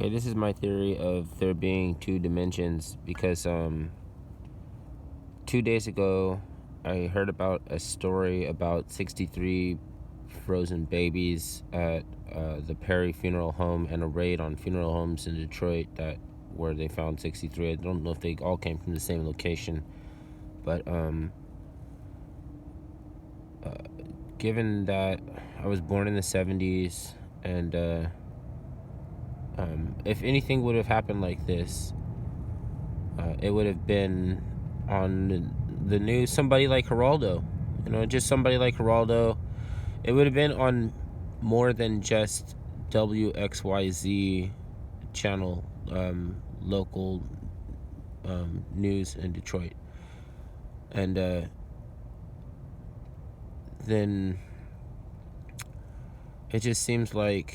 Okay, this is my theory of there being two dimensions because 2 days ago I heard about a story about 63 frozen babies at the Perry Funeral Home and a raid on funeral homes in Detroit where they found 63. I don't know if they all came from the same location, but given that I was born in the 70s and if anything would have happened like this, it would have been on the news. Somebody like Geraldo, just somebody like Geraldo. It would have been on more than just WXYZ channel, local news in Detroit. And then it just seems like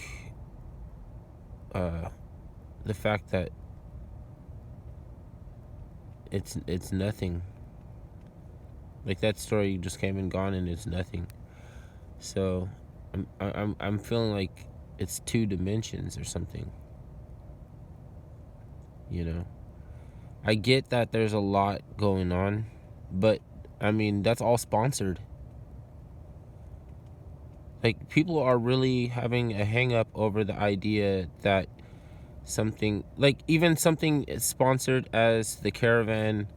the fact that it's nothing. Like, that story just came and gone, and it's nothing. So I'm feeling like it's two dimensions or something. I get that there's a lot going on, but I mean, that's all sponsored. Like, people are really having a hang up over the idea that something, like, even something is sponsored as the Caravan,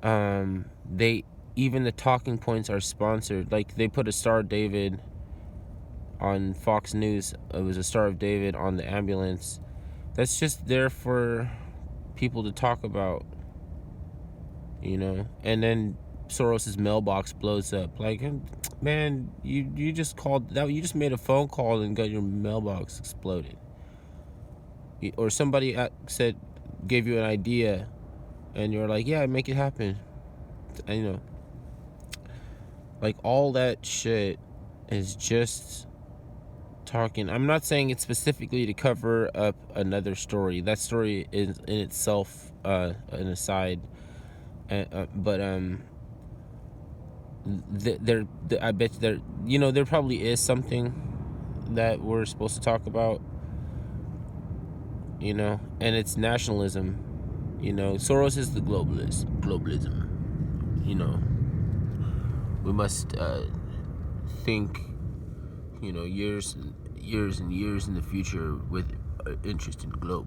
even the talking points are sponsored. Like, they put a Star of David on Fox News. It was a Star of David on the ambulance. That's just there for people to talk about, and then Soros's mailbox blows up. Like, man, you just called that, you just made a phone call and got your mailbox exploded. Or somebody gave you an idea and you're like, yeah, make it happen. And, like, all that shit is just talking. I'm not saying it's specifically to cover up another story. That story is in itself an aside. But I bet there probably is something that we're supposed to talk about, and it's nationalism. Soros is the globalism. We must think, years and years in the future with interest in the globe,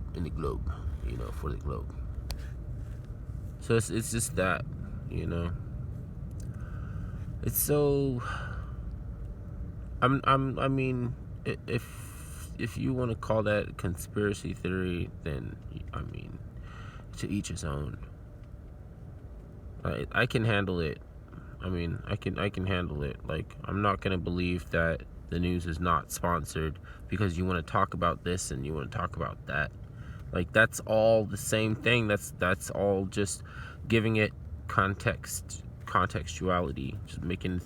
for the globe. So it's just that, it's so. I mean, if you want to call that a conspiracy theory, then I mean, to each his own. I can handle it. I mean, I can handle it. Like, I'm not gonna believe that the news is not sponsored because you want to talk about this and you want to talk about that. Like, that's all the same thing. That's all just giving it contextuality, just making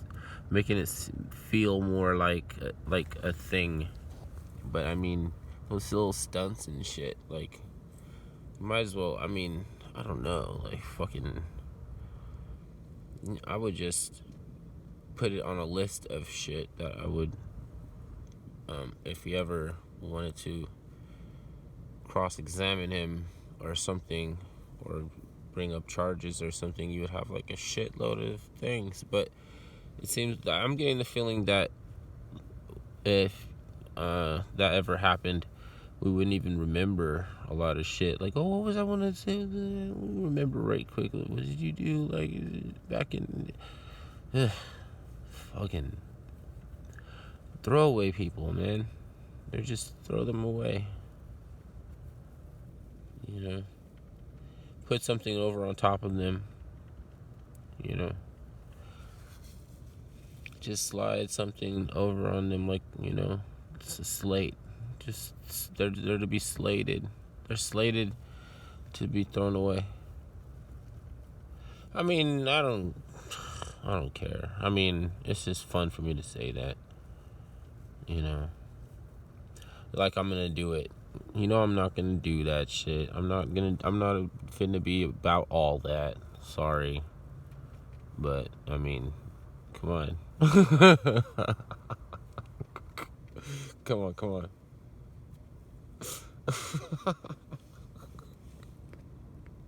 it feel more like a thing. But I mean, those little stunts and shit, like, you might as well. I mean, I don't know, like, fucking. I would just put it on a list of shit that I would, if you ever wanted to cross-examine him or something, or bring up charges or something, you would have like a shitload of things. But it seems that I'm getting the feeling that if that ever happened, we wouldn't even remember a lot of shit. Like, oh, what was I want to say? Remember right quickly. What did you do? Like, back in fucking throwaway people, man. They just throw them away. Put something over on top of them. Just slide something over on them, like, it's a slate. Just they're to be slated. They're slated to be thrown away. I mean, I don't care. I mean, it's just fun for me to say that. Like, I'm gonna do it. I'm not gonna do that shit. I'm not finna be about all that. Sorry. But, I mean, come on. Come on.